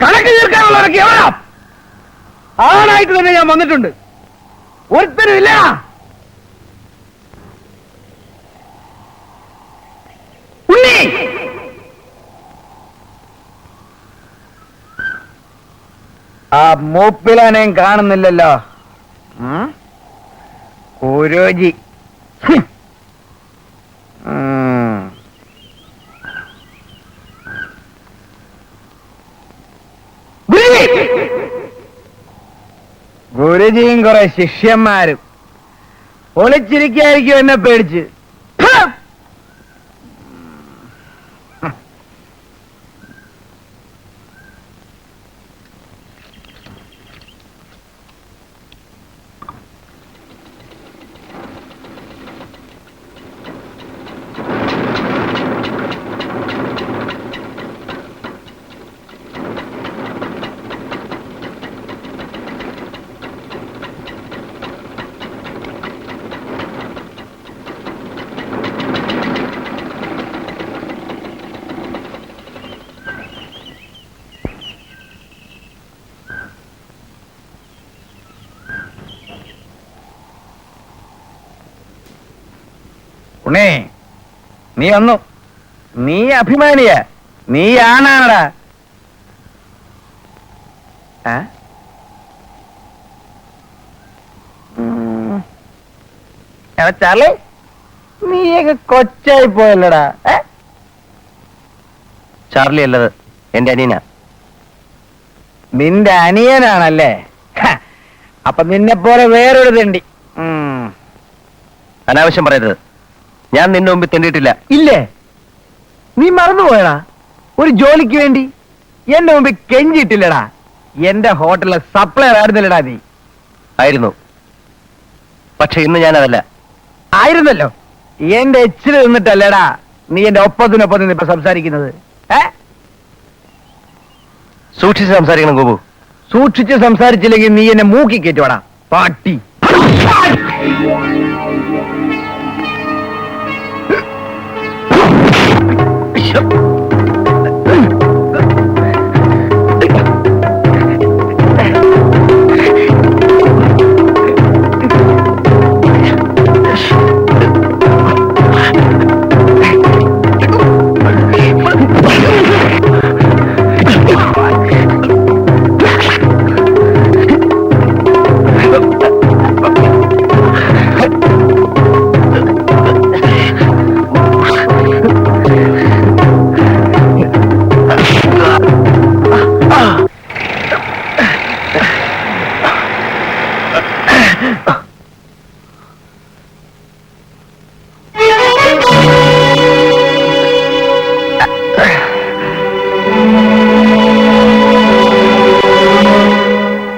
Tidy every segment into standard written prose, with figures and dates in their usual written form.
കണക്ക് തീർക്കാനുള്ളവരൊക്കെ എവിടാ? ആണായിട്ട് തന്നെ ഞാൻ വന്നിട്ടുണ്ട്. ഒരുത്തരും ഇല്ല. ഉണ്ണി, ആ മൂപ്പിലാനേം കാണുന്നില്ലല്ലോ. ഓരോജി ഗുരുജിയും കുറെ ശിഷ്യന്മാരും ഒളിച്ചിരിക്കായിരിക്കും എന്നെ പേടിച്ച്. ഉണ്ണേ, നീ വന്നു. നീ അഭിമാനിയ, നീ ആണാണടാ. ചാർലി, നീയൊക്കെ കൊച്ചായി പോയല്ലടാ. ചാർലി അല്ലത്, എന്റെ അനിയനാ. നിന്റെ അനിയനാണല്ലേ? അപ്പൊ നിന്നെ പോലെ വേറൊരു തെണ്ടി. അനാവശ്യം പറയരുത്. ഞാൻ നിന്റെ മുമ്പിൽ തെണ്ടിയിട്ടില്ല. ഇല്ലേ? നീ മറന്നുപോയടാ. ഒരു ജോലിക്ക് വേണ്ടി എന്റെ മുമ്പിൽ കെഞ്ചിയിട്ടില്ലടാ. എന്റെ ഹോട്ടലിലെ സപ്ലയർ ആയിരുന്നില്ലടാ നീ. ആയിരുന്നു, പക്ഷെ ഇന്ന് ഞാനതല്ല. ആയിരുന്നല്ലോ. എന്റെ എച്ചിൽ നിന്നിട്ടല്ലേടാ നീ എന്റെ ഒപ്പത്തിനൊപ്പം നിന്ന് ഇപ്പൊ സംസാരിക്കുന്നത്. സൂക്ഷിച്ച് സംസാരിക്കണം ഗോപു. സൂക്ഷിച്ച് സംസാരിച്ചില്ലെങ്കിൽ നീ എന്നെ മൂക്കി കയറ്റുവാടാ പാട്ടി.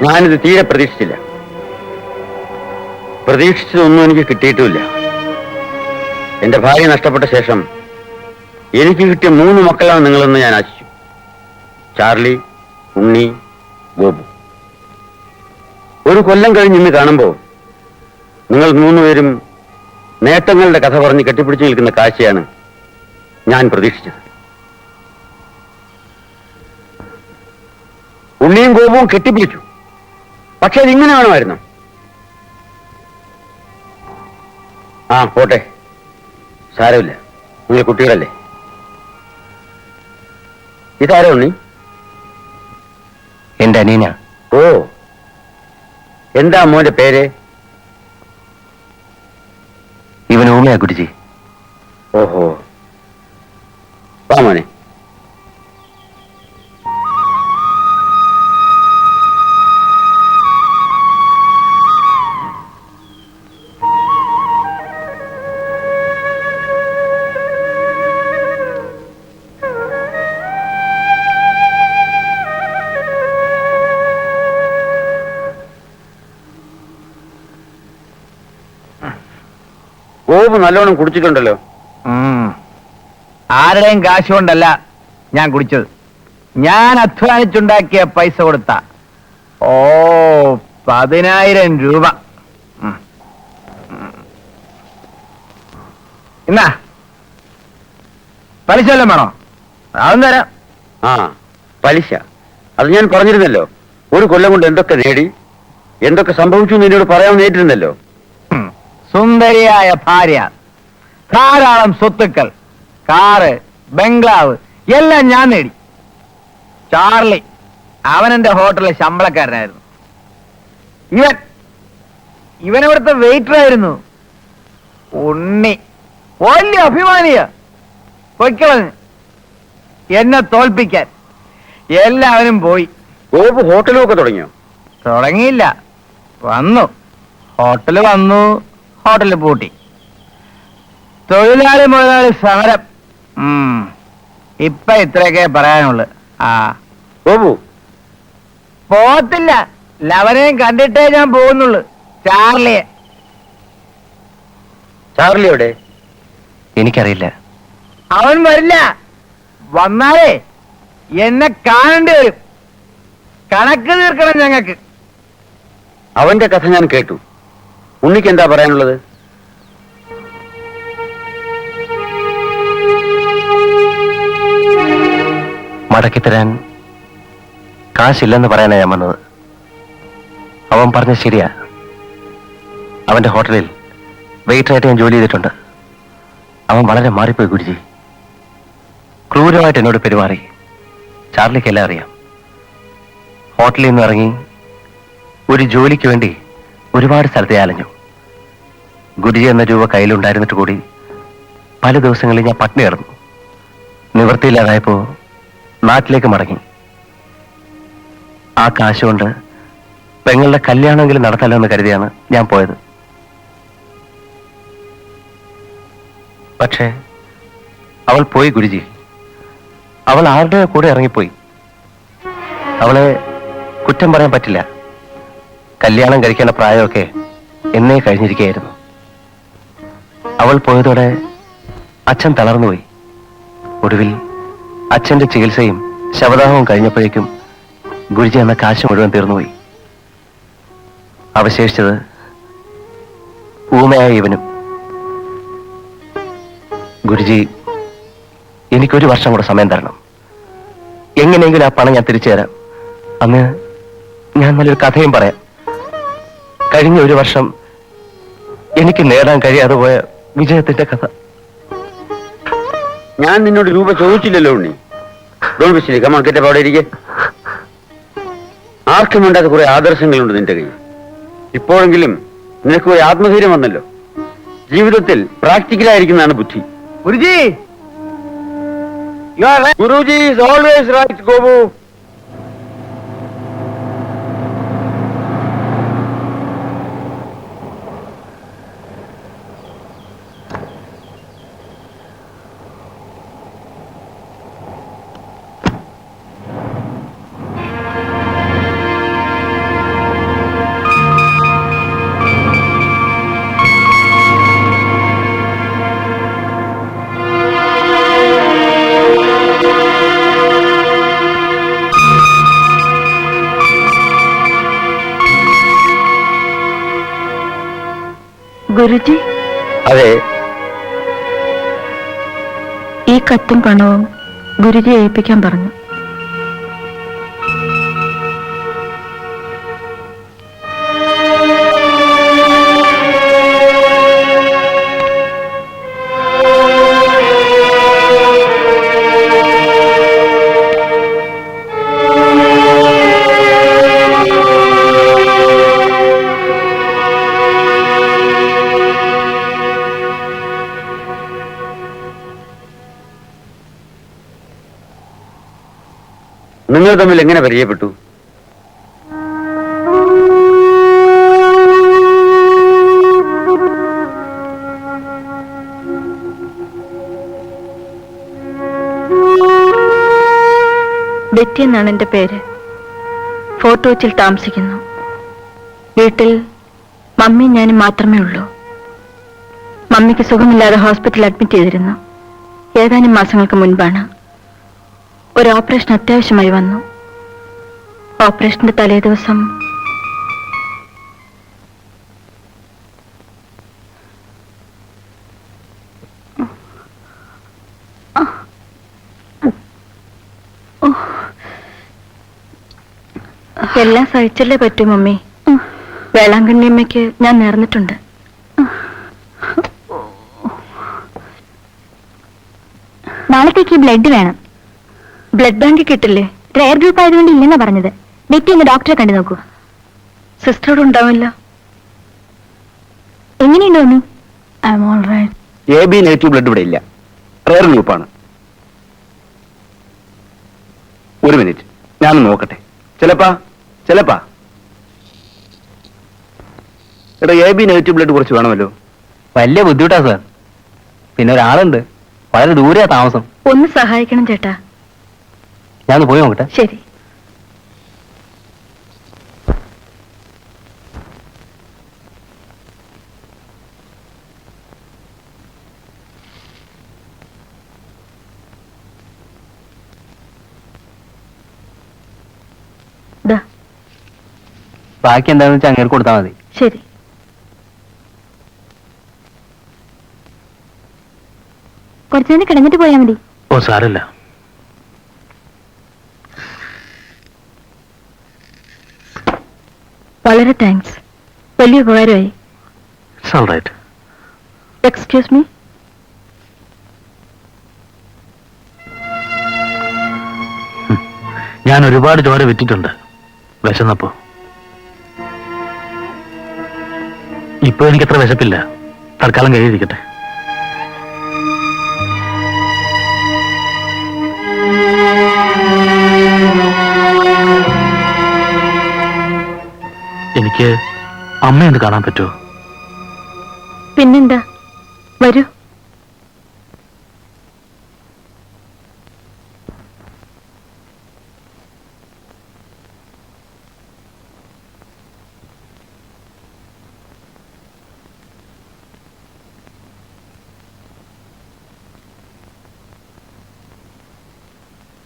ഞാനിത് തീരെ പ്രതീക്ഷിച്ചില്ല. പ്രതീക്ഷിച്ചതൊന്നും എനിക്ക് കിട്ടിയിട്ടുമില്ല. എന്റെ ഭാര്യ നഷ്ടപ്പെട്ട ശേഷം എനിക്ക് കിട്ടിയ 3 മക്കളാണ് നിങ്ങളെന്ന് ഞാൻ ആശിച്ചു. ചാർലി, ഉണ്ണി, ഗോപു. ഒരു കൊല്ലം കഴിഞ്ഞ് ഇന്ന് കാണുമ്പോൾ നിങ്ങൾ 3 പേരും നേട്ടങ്ങളുടെ കഥ പറഞ്ഞ് കെട്ടിപ്പിടിച്ചു നിൽക്കുന്ന കാഴ്ചയാണ് ഞാൻ പ്രതീക്ഷിച്ചത്. ഉണ്ണിയും ഗോപുവും കെട്ടിപ്പിടിച്ചു. പക്ഷെ അതിങ്ങനെ വേണമായിരുന്നു. പോട്ടെ, സാരമില്ല, നിങ്ങൾ കുട്ടികളല്ലേ. ഇതാരോ ഉണ്ണി? എന്റെ അനിയനാ. ഓ, എന്താ മോന്റെ പേര്? ഇവൻ ഊമയാ കുട്ടിജി. ഓഹോ, വാ മോനെ. ഗോപു നല്ലോണം കുടിച്ചിട്ടുണ്ടല്ലോ. ആരുടെയും കാശ് കൊണ്ടല്ല ഞാൻ കുടിച്ചത്. ഞാൻ അധ്വാനിച്ചുണ്ടാക്കിയ പൈസ കൊടുത്ത 10,000 രൂപ. എന്നാ പലിശ വല്ലതും വേണോ? അതും തരാം. ആ, പലിശ. അത് ഞാൻ പറഞ്ഞിരുന്നല്ലോ. ഒരു കൊല്ലം കൊണ്ട് എന്തൊക്കെ നേടി, എന്തൊക്കെ സംഭവിച്ചു എന്ന് എന്നോട് പറയാൻ നേരിട്ടിരുന്നല്ലോ. സുന്ദരിയായ ഭാര്യ, ധാരാളം സ്വത്തുക്കൾ, കാറ്, ബംഗ്ലാവ് എല്ലാം ഞാൻ നേടി. ചാർലി, അവൻ എന്റെ ഹോട്ടലിലെ ശമ്പളക്കാരനായിരുന്നു. ഇവൻ ഇവിടുത്തെ വെയിറ്റർ ആയിരുന്നു. ഉണ്ണി വലിയ അഭിമാനിയ, പൊയ്ക്കളഞ്ഞ് എന്നെ തോൽപ്പിക്കാൻ. എല്ലാവരും പോയി. ഗോപു ഹോട്ടലും ഒക്കെ തുടങ്ങിയോ? തുടങ്ങിയില്ല, വന്നു. ഹോട്ടല് വന്നു, ഹോട്ടല് പൂട്ടി. തൊഴിലാളി മുതലാളി സമരം. ഇപ്പൊ ഇത്രയൊക്കെ പറയാനുള്ളു. ആ ഗോപു പോത്തില്ല, ലവനെയും കണ്ടിട്ടേ ഞാൻ പോകുന്നുള്ളു. ചാർലിയെ. ചാർലി എവിടെ? എനിക്കറിയില്ല. അവൻ വരില്ല. വന്നാലേ എന്നെ കാണേണ്ടി വരും. കണക്ക് തീർക്കണം ഞങ്ങൾക്ക്. അവന്റെ കഥ ഞാൻ കേട്ടു. ഉണ്ണിക്ക് എന്താ പറയാനുള്ളത്? മടക്കിത്തരാൻ കാശില്ലെന്ന് പറയാനാ ഞാൻ വന്നത്. അവൻ പറഞ്ഞ ശരിയാ. അവന്റെ ഹോട്ടലിൽ വെയിറ്ററായിട്ട് ഞാൻ ജോലി ചെയ്തിട്ടുണ്ട്. അവൻ വളരെ മാറിപ്പോയി ഗുരുജി. ക്രൂരമായിട്ട് എന്നോട് പെരുമാറി. ചാർലിക്ക് എല്ലാം അറിയാം. ഹോട്ടലിൽ നിന്ന് ഇറങ്ങി ഒരു ജോലിക്ക് വേണ്ടി ഒരുപാട് സ്ഥലത്തെ അലഞ്ഞു. ഗുരുജി എന്ന രൂപ കയ്യിലുണ്ടായിരുന്നിട്ട് കൂടി പല ദിവസങ്ങളിൽ ഞാൻ പട്ടിണി കിടന്നു. നിവൃത്തിയില്ലാതായപ്പോ നാട്ടിലേക്ക് മടങ്ങി. ആ കാശുകൊണ്ട് പെങ്ങളുടെ കല്യാണമെങ്കിലും നടത്തല്ലോ എന്ന് കരുതിയാണ് ഞാൻ പോയത്. പക്ഷേ അവൾ പോയി ഗുരുജി. അവൾ ആരുടെ കൂടെ ഇറങ്ങിപ്പോയി. അവളെ കുറ്റം പറയാൻ പറ്റില്ല. കല്യാണം കഴിക്കേണ്ട പ്രായമൊക്കെ എന്നേ കഴിഞ്ഞിരിക്കുകയായിരുന്നു. അവൾ പോയതോടെ അച്ഛൻ തളർന്നുപോയി. ഒടുവിൽ അച്ഛന്റെ ചികിത്സയും ശവദാഹവും കഴിഞ്ഞപ്പോഴേക്കും ഗുരുജി എന്ന കാശ് മുഴുവൻ തീർന്നുപോയി. അവശേഷിച്ചത് ഊമയായ ഇവനും. ഗുരുജി, എനിക്കൊരു വർഷം കൂടെ സമയം തരണം. എങ്ങനെയെങ്കിലും ആ പണം ഞാൻ തിരിച്ചു തരാം. അന്ന് ഞാൻ നല്ലൊരു കഥയും പറയാം. കഴിഞ്ഞ ഒരു വർഷം എനിക്ക് നേടാൻ കഴിയാതെ പോയ വിജയത്തിന്റെ കഥ. ഞാൻ നിന്നോട് രൂപ ചോദിച്ചില്ലല്ലോ ഉണ്ണി. അവിടെ ഇരിക്കെ. ആർക്കും വേണ്ടാത്ത കുറെ ആദർശങ്ങളുണ്ട് നിന്റെ കയ്യിൽ. ഇപ്പോഴെങ്കിലും നിനക്ക് ഒരു ആത്മധൈര്യം വന്നല്ലോ. ജീവിതത്തിൽ പ്രാക്ടിക്കലായിരിക്കുന്നതാണ് ബുദ്ധി. Guruji, Guruji is always right Gopu. Guruji, അതെ, ഈ കത്തും പണവും ഗുരുജി ഏൽപ്പിക്കാൻ പറഞ്ഞു. നിങ്ങൾ തമ്മിൽ എങ്ങനെ പരിചയപ്പെട്ടു? ബെറ്റി എന്നാണ് എന്റെ പേര്. ഫോർട്ട് കൊച്ചിയിൽ താമസിക്കുന്നു. വീട്ടിൽ മമ്മി ഞാനും മാത്രമേ ഉള്ളൂ. മമ്മിക്ക് സുഖമില്ലാതെ ഹോസ്പിറ്റലിൽ അഡ്മിറ്റ് ചെയ്തിരുന്നു. ഏതാനും മാസങ്ങൾക്ക് മുൻപാണ് ഒരു ഓപ്പറേഷൻ അത്യാവശ്യമായി വന്നു. ഓപ്പറേഷന്റെ തലേ ദിവസം എല്ലാം സഹിച്ചല്ലേ പറ്റൂ മമ്മി. വേളാങ്കണ്ണി അമ്മയ്ക്ക് ഞാൻ നേർന്നിട്ടുണ്ട്. നാളത്തേക്ക് ബ്ലഡ് വേണം. ബ്ലഡ് ബാങ്ക് കിട്ടില്ലേ? റെയർ ഗ്രൂപ്പ് ആയതുകൊണ്ട് ഇല്ലെന്നാ പറഞ്ഞത്. നെറ്റി ഒന്ന് ഡോക്ടറെ കണ്ടു നോക്കൂ. സിസ്റ്ററോട് ഉണ്ടാവില്ല. എങ്ങനെയുണ്ടോ mummy? I am all right. AB negative blood ഇവിടെ ഇല്ല, റെയർ ഗ്രൂപ്പാണ്. ഒരു മിനിറ്റ്, ഞാനൊന്ന് നോക്കട്ടെ. ചിലപ്പാ എടാ, AB നെഗറ്റീവ് ബ്ലഡ് കുറച്ച് വേണമല്ലോ. വലിയ ബുദ്ധിമുട്ടാ സാർ. പിന്നെ ഒരാളുണ്ട്, വളരെ ദൂരെയാ താമസം. ഒന്ന് സഹായിക്കണം ചേട്ടാ. ഞാനൊന്ന് പോയി നോക്കട്ടെ. ശരി. ദാ, ബാക്കി എന്താണെന്ന് വെച്ചാൽ അങ്ങേർക്ക് കൊടുത്താൽ മതി. ശരി. കുറച്ചു നേരം കിടന്നിട്ട് പോയാൽ മതി. ഓ സാരല്ല. വളരെ താങ്ക്സ്. വലിയ ഉപകാരമായി. Excuse me. ഞാൻ ഒരുപാട് ചോര വിറ്റിട്ടുണ്ട് വിശന്നപ്പോ. ഇപ്പൊ എനിക്കത്ര വിശപ്പില്ല. തൽക്കാലം കഴിയിരിക്കട്ടെ. എനിക്ക് അമ്മയൊന്ന് കാണാൻ പറ്റുമോ? പിന്നെന്താ, വരൂ.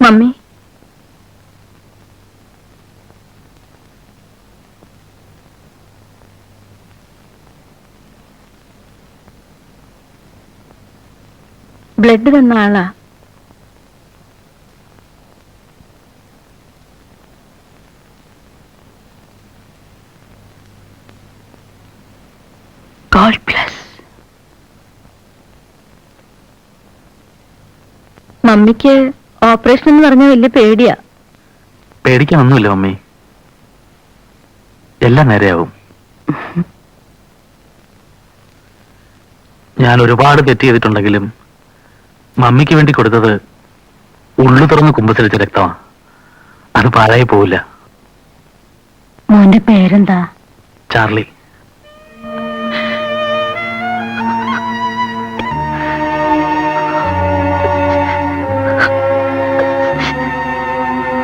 മമ്മി, ബ്ലഡ് തന്ന ആളാ. God bless. മമ്മിക്ക് ഓപ്പറേഷൻ എന്ന് പറഞ്ഞാൽ വലിയ പേടിയാ. പേടിക്കാനൊന്നുമില്ല മമ്മി, എല്ലാം നേരെയാവും. ഞാൻ ഒരുപാട് തെറ്റ് ചെയ്തിട്ടുണ്ടെങ്കിലും മമ്മിക്ക് വേണ്ടി കൊടുത്തത് ഉള്ളു തുറന്ന് കുമ്പസരിച്ച രക്തമാണ്. അത് പാഴായി പോവില്ല. മോന്റെ പേരെന്താ? Charlie.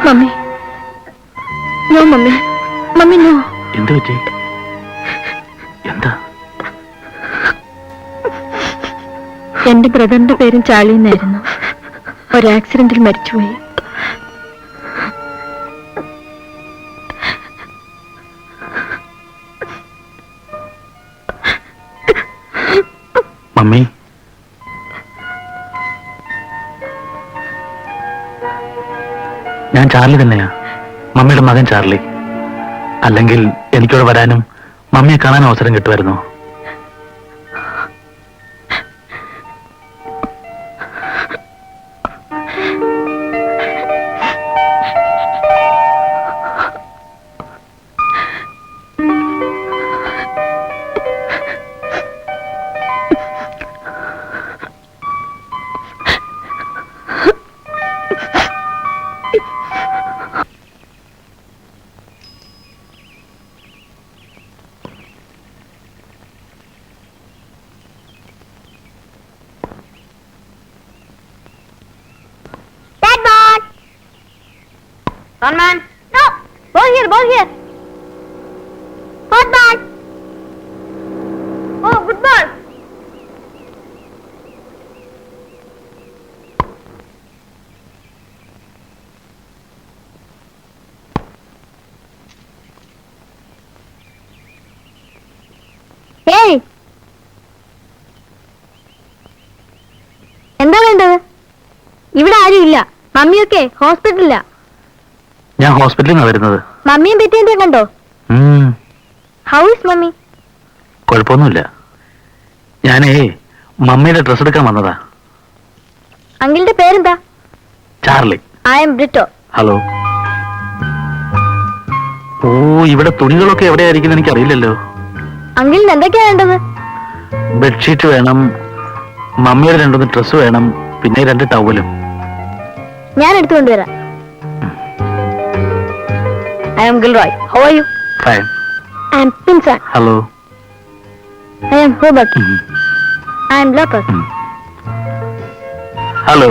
Mummy, no mummy, mummy no. എന്ത് പറ്റി? എന്താ? എന്റെ ബ്രദറിന്റെ പേരും ചാർലി എന്നായിരുന്നു. ഒരു ആക്സിഡന്റിൽ മരിച്ചുപോയി. മമ്മി, ഞാൻ ചാർലി തന്നെയാ, മമ്മിയുടെ മകൻ ചാർലി. അല്ലെങ്കിൽ എനിക്കിവിടെ വരാനും മമ്മിയെ കാണാനും അവസരം കിട്ടുമായിരുന്നു. One man. No. Ball here. Ball here. Hot ball. Oh, good ball. Hey. എന്താ വേണ്ടത്? ഇവിടെ ആരും ഇല്ല. മമ്മിയൊക്കെ ഹോസ്പിറ്റലിലാ. ഞാൻ ഹോസ്പിറ്റലിൽ നിന്നാണ് വരുന്നത്. മമ്മിയും ബെറ്റിയും കണ്ടോ? How is mummy? കുഴപ്പമൊന്നുമില്ല. ഞാനേ മമ്മിയുടെ ഡ്രസ് എടുക്കാൻ വന്നതാ. അങ്കിളിന്റെ പേരെന്താ? Charlie. I'm Britto. Hello. ഓ, ഇവിടെ തുണികളൊക്കെ എവിടെയായിരിക്കും എനിക്ക് അറിയില്ലല്ലോ. അങ്കിളിന് എന്തൊക്കെയാ വേണ്ടത്? ബെഡ്ഷീറ്റ് വേണം, മമ്മിയുടെ 2 ഡ്രസ് വേണം, പിന്നെ 2 ടവലും. ഞാൻ എടുത്തുകൊണ്ടുവരാം. I'm Gilroy. How are you? Fine. I'm Pinson. Hello. I'm Hobart. I'm Locus. Hello.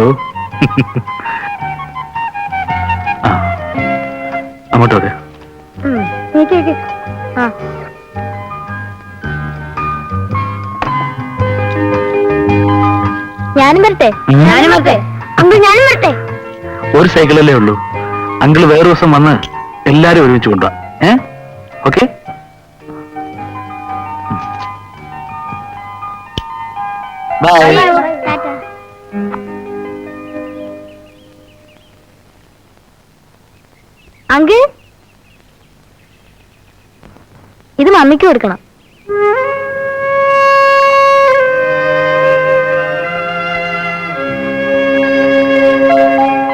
അങ്ങോട്ടോക്കെ. ഞാനും വരട്ടെ? ഞാനും വരട്ടെ അങ്കിൾ, ഞാനും വരട്ടെ? ഒരു സൈക്കിളല്ലേ ഉള്ളൂ. അങ്കിൾ വേറെ ദിവസം വന്ന് എല്ലാരും ഒരുമിച്ച് കൊണ്ടുപോവാ. ഓക്കെ. ബൈ. അങ്കിൾ, ഇത് മമ്മിക്ക് കൊടുക്കണം.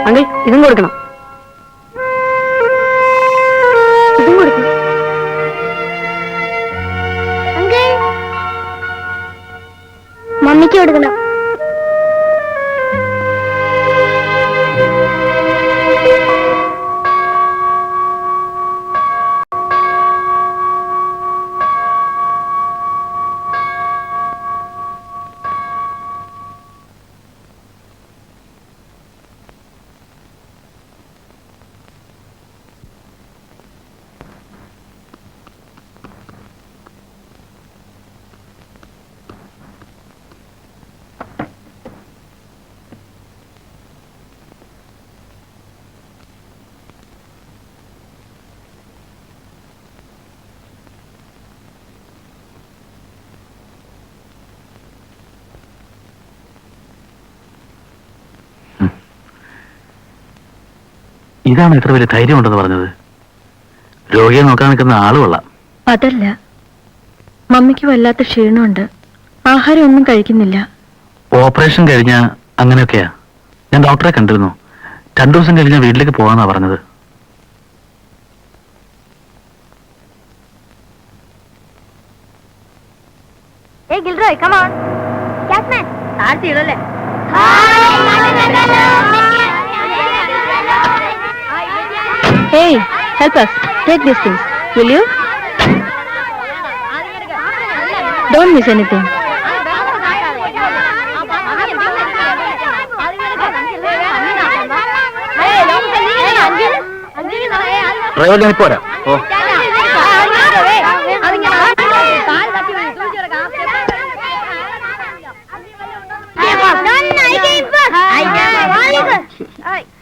അങ്കിൾ, ഇതും കൊടുക്കണം. ഇതും കൊടുക്കണം. അങ്കിൾ, മമ്മിക്ക് കൊടുക്കണം. ഇതാണ് ഇത്ര വലിയ ധൈര്യം ഉണ്ടെന്ന് പറഞ്ഞത്. രോഗിയെ നോക്കാൻ നിൽക്കുന്ന ആള് കൊള്ളാം. അതല്ല, മമ്മിക്ക് വല്ലാത്ത ക്ഷീണമുണ്ട്. ആഹാരം ഒന്നും കഴിക്കുന്നില്ല. ഓപ്പറേഷൻ കഴിഞ്ഞ അങ്ങനെയൊക്കെയാ. ഞാൻ ഡോക്ടറെ കണ്ടിരുന്നു. 2 ദിവസം കഴിഞ്ഞ വീട്ടിലേക്ക് പോകാന്നാ പറഞ്ഞത്. Hey Gilroy, come on. Catman, താഴ്ത്തി ഇടല്ലേ? Hey, help us. Take these things. Will you? Don't miss anything. Driver ഞാൻ പോരാ. ഓ,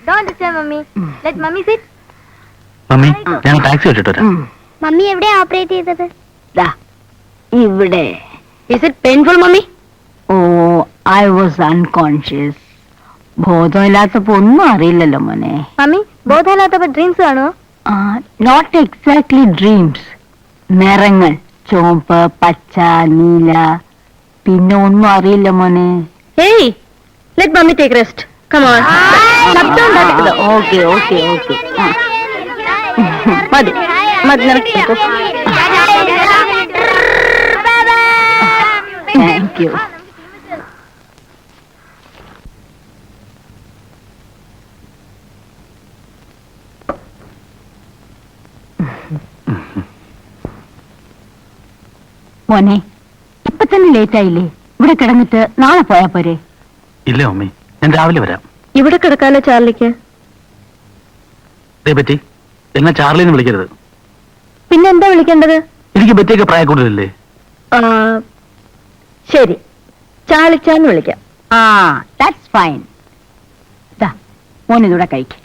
Don't disturb mummy. Let mummy sit. Mummy, ഞാൻ ടാക്സി വിട്ടിട്ട് വരാം. മമ്മി എവിടെ ഓപ്പറേറ്റ് ചെയ്തത്? ഇവിടെ. Is it painful, mummy? Oh, I was unconscious. ബോധമില്ലാത്തപ്പോ ഒന്നും അറിയില്ലല്ലോ മോനെ. മമ്മി, ബോധമില്ലാത്തപ്പോ ഡ്രീംസ് കാണോ? Not exactly dreams. നിറങ്ങൾ ചുവപ്പ്, പച്ച, നീല, പിന്നെ ഒന്നും അറിയില്ല മോനെ. Hey, let mummy take rest. Come on. Okay okay okay. മതി മതി നടക്കൂ. Thank you. മോനെ, ഇപ്പൊ തന്നെ ലേറ്റ് ആയില്ലേ? ഇവിടെ കിടന്നിട്ട് നാളെ പോയാ പോരെ? ഇല്ല മമ്മി, ഞാൻ രാവിലെ വരാം. ഇവിടെ കിടക്കാലോ ചാർലിക്ക്. പറ്റി എന്നെ ചാർലിന്ന് വിളിക്കരുത്. പിന്നെ എന്താ വിളിക്കേണ്ടത്? എനിക്ക് ബെറ്റിയൊക്കെ പ്രായക്കൂടുതലല്ലേ? ശരി, ചാളിച്ചാന്ന് വിളിക്കാം. That's fine. മോനിതൂടെ കഴിക്കും.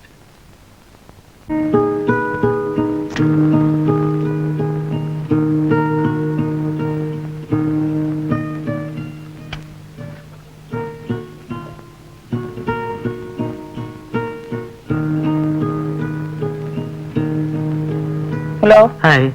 Hello hi